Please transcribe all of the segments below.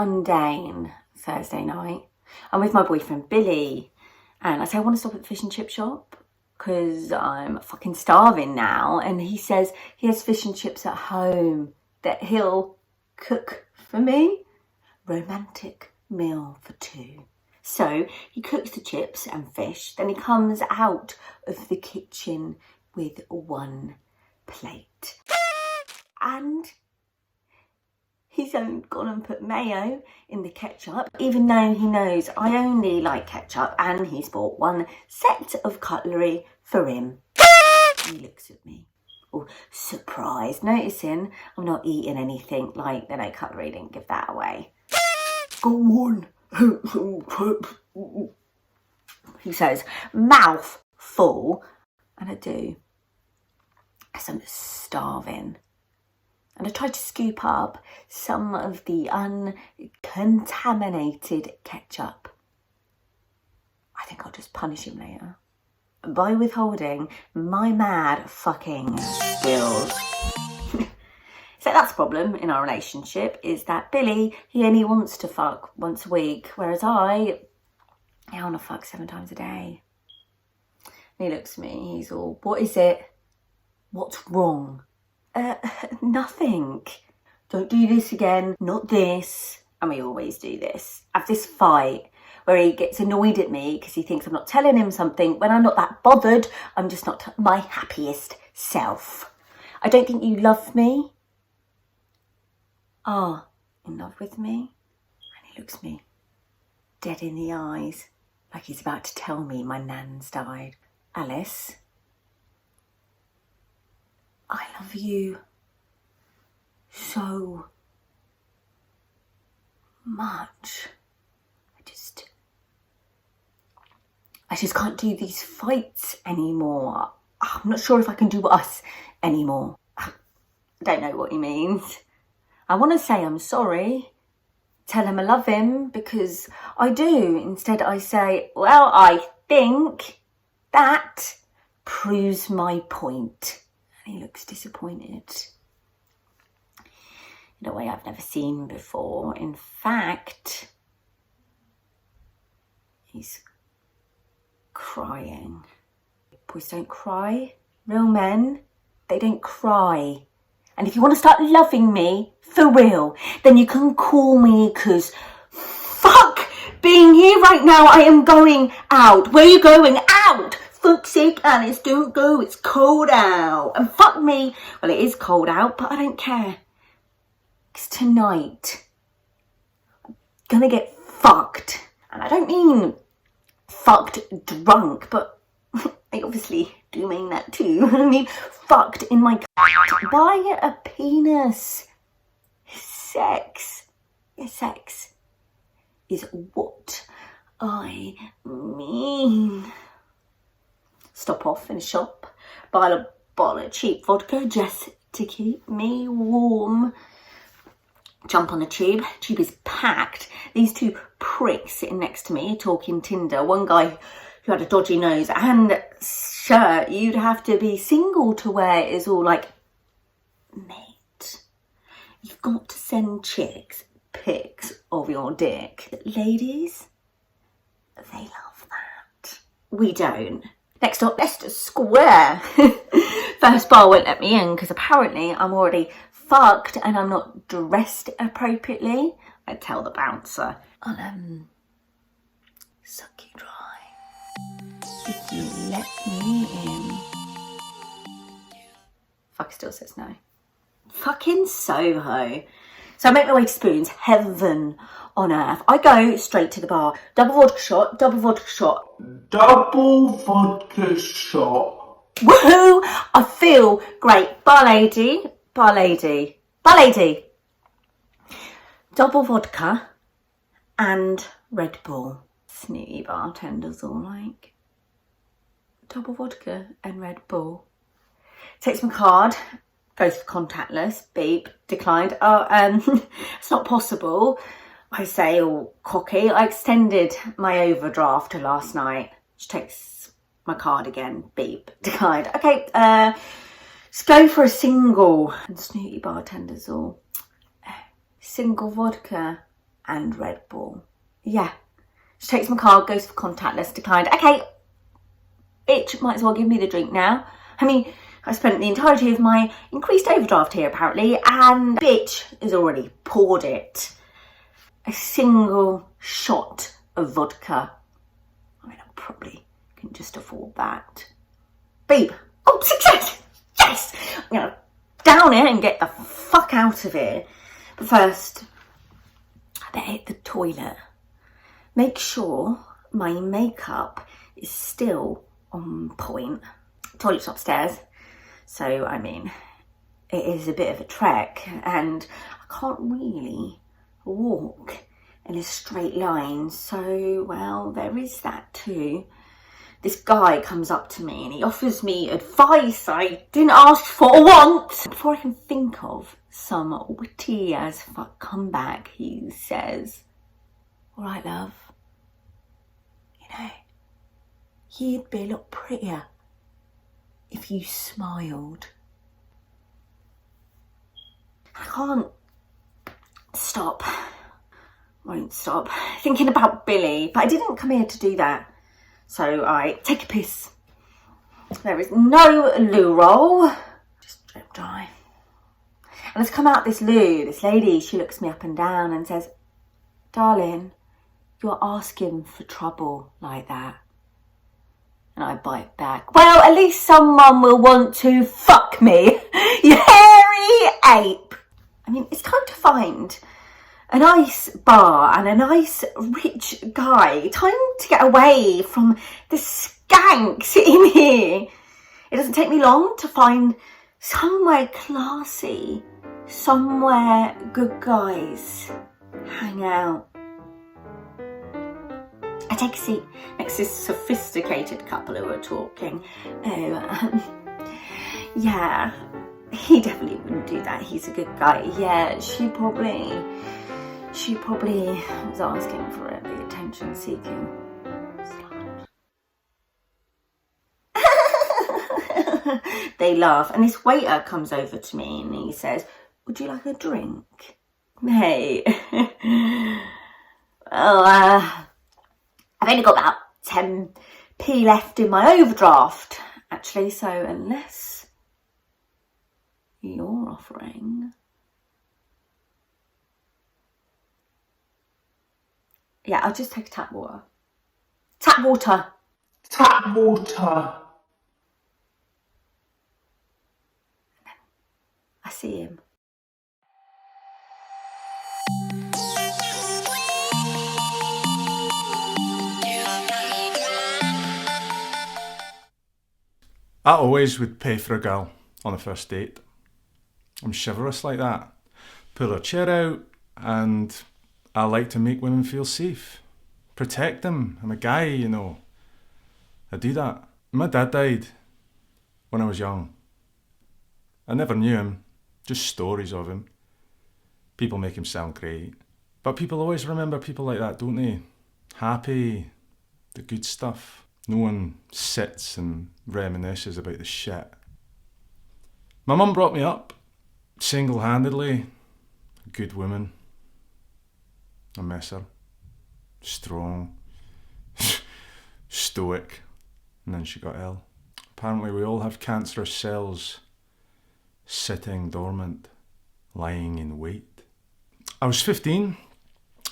mundane Thursday night. I'm with my boyfriend Billy, and I say I want to stop at the fish and chip shop because I'm fucking starving now. And he says he has fish and chips at home that he'll cook for me. Romantic meal for two. So he cooks the chips and fish, then he comes out of the kitchen with one plate. And he's gone and put mayo in the ketchup, even though he knows I only like ketchup, and he's bought one set of cutlery for him. He looks at me, all surprised, noticing I'm not eating anything, like the no cutlery didn't give that away. Go on. He says, mouth full, and I do, as I'm starving. And I tried to scoop up some of the uncontaminated ketchup. I think I'll just punish him later by withholding my mad fucking skills. So that's the problem in our relationship, is that Billy, he only wants to fuck once a week, whereas I want to fuck 7 times a day. And he looks at me, he's all, what is it? What's wrong? Nothing. Don't do this again, not this. And we always do this. I have this fight where he gets annoyed at me because he thinks I'm not telling him something when I'm not that bothered. I'm just not my happiest self. I don't think you love me. In love with me? And he looks me dead in the eyes, like he's about to tell me my nan's died. Alice, I love you so much. I just can't do these fights anymore. I'm not sure if I can do us anymore. I don't know what he means. I want to say I'm sorry, tell him I love him, because I do. Instead I say, well, I think that proves my point. And he looks disappointed in a way I've never seen before. In fact, he's crying. Boys don't cry. Real men, they don't cry. And if you want to start loving me, for real, then you can call me, because fuck being here right now. I am going out. Where are you going? Out! Fuck's sake, Alice, don't go. It's cold out. And fuck me. Well, it is cold out, but I don't care. Because tonight, I'm going to get fucked. And I don't mean fucked drunk, but I obviously do mean that too. I mean, fucked in my by a penis. Sex is what I mean. Stop off in a shop, buy a bottle of cheap vodka just to keep me warm. Jump on the tube. Tube is packed. These two pricks sitting next to me talking Tinder. One guy who had a dodgy nose and shirt you'd have to be single to wear is all like, mate, you've got to send chicks pics of your dick. Ladies, they love that. We don't. Next up, Leicester Square. First bar won't let me in because apparently I'm already fucked and I'm not dressed appropriately. I tell the bouncer, I'll suck you dry if you let me in. Fuck, still says no. Fucking Soho. So I make my way to Spoons, heaven on earth. I go straight to the bar. Double vodka shot, double vodka shot. Double vodka shot. Woohoo! I feel great. Bar lady, bar lady, bar lady. Double vodka and Red Bull. Snooty bartenders all like, double vodka and Red Bull. Takes my card, goes for contactless, beep, declined. It's not possible. I say all cocky. I extended my overdraft to last night. She takes my card again, beep, declined. Okay, let's go for a single. And snooty bartenders all, single vodka and Red Bull. Yeah. She takes my card, goes for contactless, declined. Okay, bitch, might as well give me the drink now. I mean, I spent the entirety of my increased overdraft here, apparently, and bitch has already poured it. A single shot of vodka. I mean, I probably can just afford that. Babe, oh, success! Yes! I'm gonna down it and get the fuck out of here. But first, I better hit the toilet. Make sure my makeup is still on point. Toilet's upstairs, so I mean, it is a bit of a trek, and I can't really walk in a straight line, so, well, there is that too. This guy comes up to me and he offers me advice I didn't ask for once. Before I can think of some witty as fuck comeback, he says, all right, love, you know, you'd be a lot prettier if you smiled. I can't stop, won't stop thinking about Billy, but I didn't come here to do that. So I take a piss. There is no loo roll, just drip dry. And as I come out this loo, this lady, she looks me up and down and says, darling, you're asking for trouble like that. And I bite back, well, at least someone will want to fuck me, you hairy ape. I mean, it's time to find a nice bar and a nice rich guy. Time to get away from the skanks in here. It doesn't take me long to find somewhere classy, somewhere good guys hang out. I take a seat next to this sophisticated couple who are talking. Yeah, he definitely wouldn't do that. He's a good guy. Yeah, she probably was asking for it, the attention seeking slut. They laugh, and this waiter comes over to me and he says, would you like a drink? Hey. Well, I've only got about 10p left in my overdraft, actually, so unless you're offering... Yeah, I'll just take a tap water. Tap water. Tap water. I see him. I always would pay for a girl on a first date. I'm chivalrous like that. Pull her chair out, and I like to make women feel safe. Protect them. I'm a guy, you know. I do that. My dad died when I was young. I never knew him, just stories of him. People make him sound great. But people always remember people like that, don't they? Happy, the good stuff. No one sits and reminisces about the shit. My mum brought me up, single-handedly. A good woman. I miss her. Strong. Stoic. And then she got ill. Apparently we all have cancerous cells sitting dormant, lying in wait. I was 15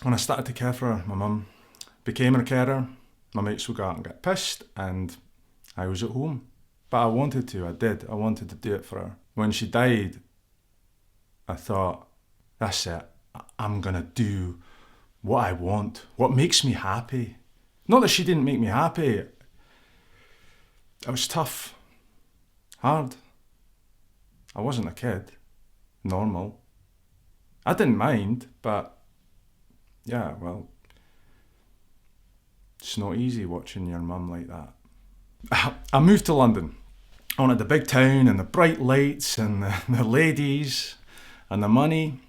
when I started to care for her. My mum became her carer. My mates would go out and get pissed, and I was at home. But I wanted to, I did. I wanted to do it for her. When she died, I thought, that's it. I'm gonna do what I want, what makes me happy. Not that she didn't make me happy. It was tough, hard. I wasn't a kid, normal. I didn't mind, but yeah, well, it's not easy watching your mum like that. I moved to London. I wanted the big town and the bright lights and the ladies and the money.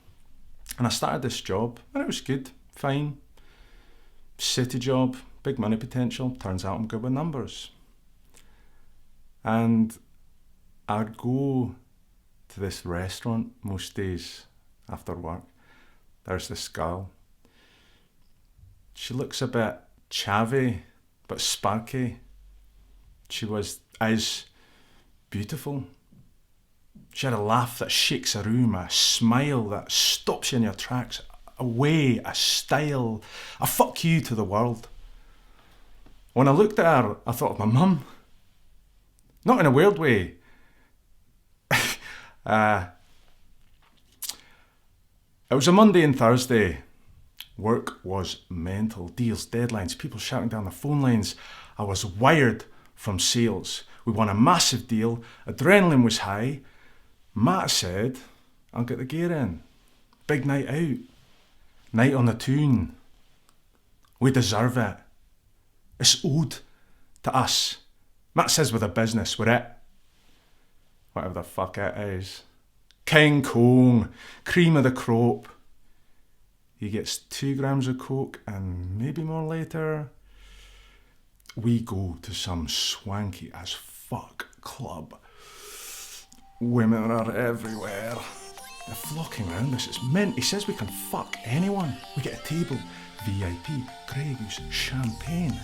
And I started this job and it was good, fine. City job, big money potential. Turns out I'm good with numbers. And I'd go to this restaurant most days after work. There's this girl. She looks a bit chavvy, but sparky. She is beautiful. She had a laugh that shakes a room, a smile that stops you in your tracks, a way, a style, a fuck you to the world. When I looked at her, I thought of my mum. Not in a weird way. It was a Monday and Thursday. Work was mental. Deals, deadlines, people shouting down the phone lines. I was wired from sales. We won a massive deal. Adrenaline was high. Matt said, I'll get the gear in. Big night out. Night on the toon. We deserve it. It's owed to us. Matt says we're the business. We're it. Whatever the fuck it is. King Kong. Cream of the crop. He gets 2 grams of coke and maybe more later. We go to some swanky as fuck club. Women are everywhere. They're flocking around us. It's mint. He says we can fuck anyone. We get a table. VIP. Grey Goose. Champagne.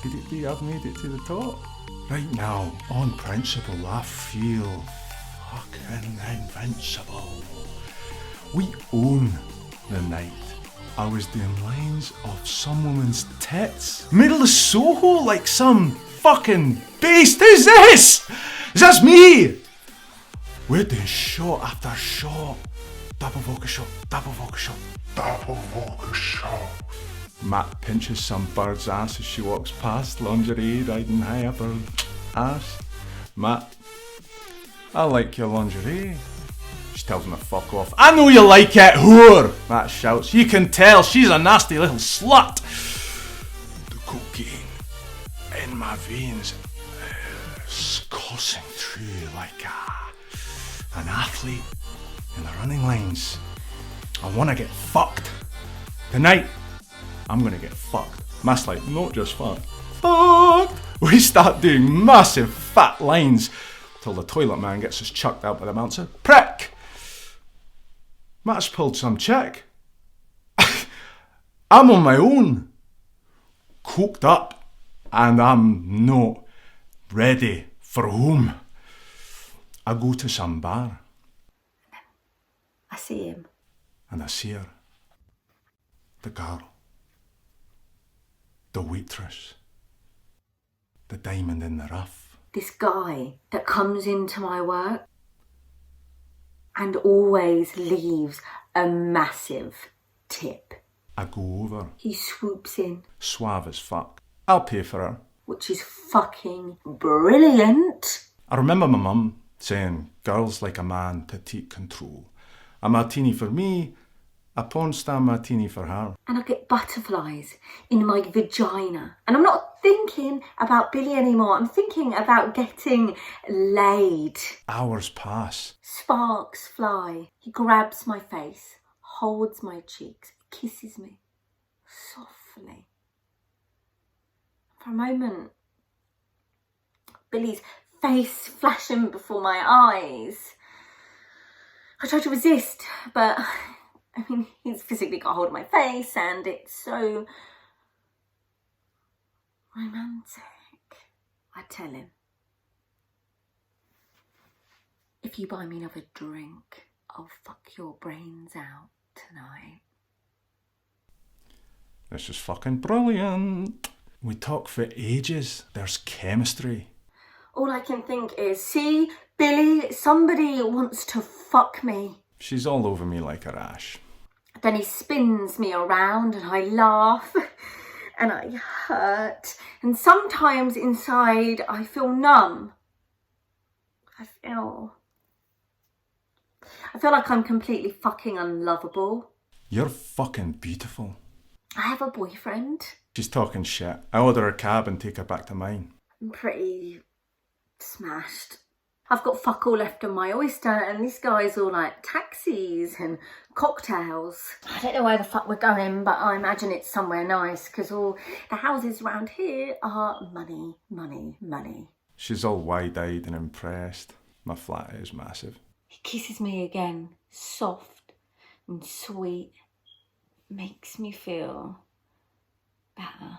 Could it be I've made it to the top? Right now, on principle, I feel fucking invincible. We own the night. I was doing lines of some woman's tits. Middle of Soho like some fucking beast. Who's this? Is this me? We're doing shot after shot. Double vodka shot, double vodka shot, double vodka shot. Matt pinches some bird's ass as she walks past, lingerie riding high up her ass. Matt, I like your lingerie. She tells him to fuck off. I know you like it, whore! Matt shouts. You can tell she's a nasty little slut. The cocaine in my veins is coursing through like an athlete in the running lines. I want to get fucked. Tonight, I'm going to get fucked. Matt's like, not just fucked. Fucked! We start doing massive fat lines till the toilet man gets us chucked out by the bouncer. Prick! Matt's pulled some chick. I'm on my own. Coked up. And I'm not ready for home. I go to some bar. I see him. And I see her. The girl. The waitress. The diamond in the rough. This guy that comes into my work and always leaves a massive tip. I go over. He swoops in. Suave as fuck. I'll pay for her. Which is fucking brilliant. I remember my mum saying, girls like a man to take control. A martini for me, a porn star martini for her. And I get butterflies in my vagina. And I'm not thinking about Billy anymore. I'm thinking about getting laid. Hours pass. Sparks fly. He grabs my face, holds my cheeks, kisses me softly. For a moment, Billy's face flashing before my eyes. I tried to resist, but I mean, he's physically got hold of my face and it's so romantic. I tell him, if you buy me another drink, I'll fuck your brains out tonight. This is fucking brilliant. We talk for ages. There's chemistry. All I can think is, see, Billy, somebody wants to fuck me. She's all over me like a rash. Then he spins me around and I laugh and I hurt. And sometimes inside I feel numb. I feel like I'm completely fucking unlovable. You're fucking beautiful. I have a boyfriend. She's talking shit. I order a cab and take her back to mine. I'm pretty smashed. I've got fuck all left on my oyster and this guy's all like taxis and cocktails. I don't know where the fuck we're going, but I imagine it's somewhere nice because all the houses around here are money, money, money. She's all wide-eyed and impressed. My flat is massive. He kisses me again, soft and sweet. Makes me feel better.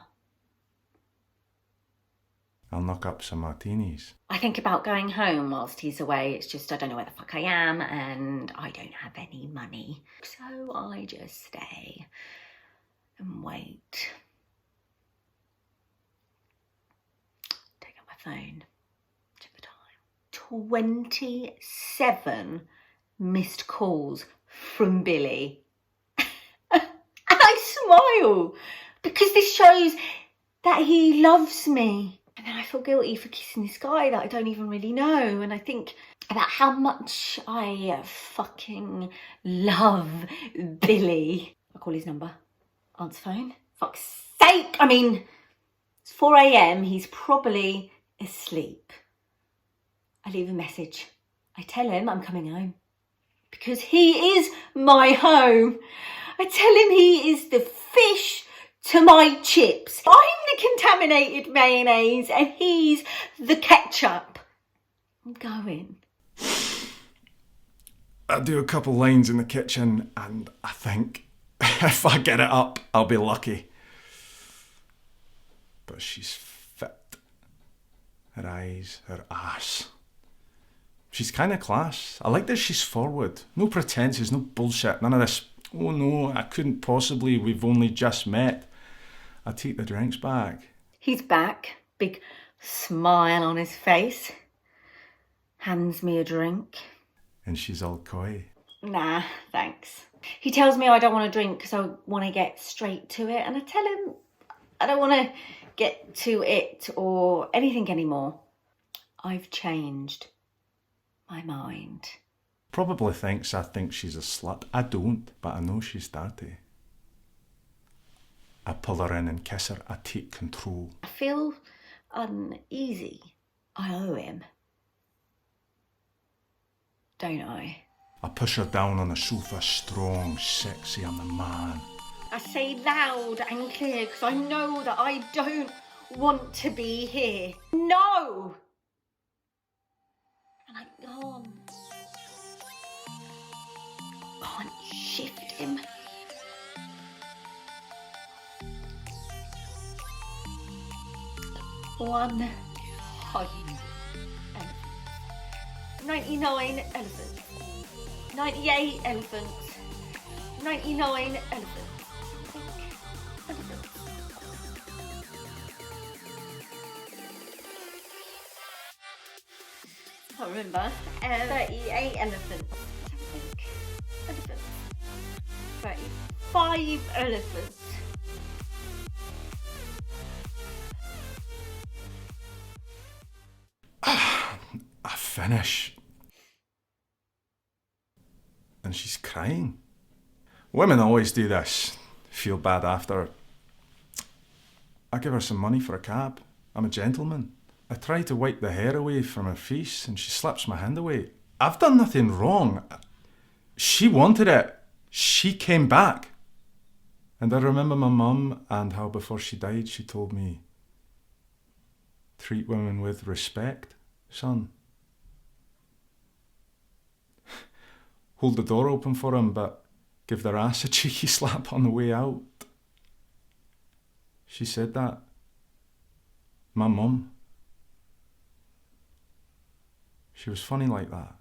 I'll knock up some martinis. I think about going home whilst he's away. It's just I don't know where the fuck I am and I don't have any money. So I just stay and wait. Take out my phone. Check the time. 27 missed calls from Billy. And I smile because this shows that he loves me. And then I feel guilty for kissing this guy that I don't even really know. And I think about how much I fucking love Billy. I call his number. Answer phone. Fuck's sake. I mean, it's 4 a.m. He's probably asleep. I leave a message. I tell him I'm coming home. Because he is my home. I tell him he is the fish to my chips. I'm the contaminated mayonnaise and he's the ketchup. I'm going. I do a couple lines in the kitchen and I think if I get it up, I'll be lucky. But she's fit. Her eyes, her ass. She's kind of class. I like that she's forward. No pretenses, no bullshit, none of this. Oh no, I couldn't possibly, we've only just met. I take the drinks back. He's back, big smile on his face. Hands me a drink. And she's all coy. Nah, thanks. He tells me I don't want to drink because I want to get straight to it. And I tell him I don't want to get to it or anything anymore. I've changed my mind. Probably thinks I think she's a slut. I don't, but I know she's dirty. I pull her in and kiss her. I take control. I feel uneasy. I owe him. Don't I? I push her down on the sofa, strong, sexy, I'm the man. I say loud and clear because I know that I don't want to be here. No! And I can't shift him. One home elephant. 99 elephants. 98 elephants. 99 elephants. Elephants. I can't remember. 38 elephants. Elephants. 35 elephants. I finish. And she's crying. Women always do this. Feel bad after. I give her some money for a cab. I'm a gentleman. I try to wipe the hair away from her face and she slaps my hand away. I've done nothing wrong. She wanted it. She came back. And I remember my mum and how before she died she told me, treat women with respect, son. Hold the door open for them, but give their ass a cheeky slap on the way out. She said that. My mum. She was funny like that.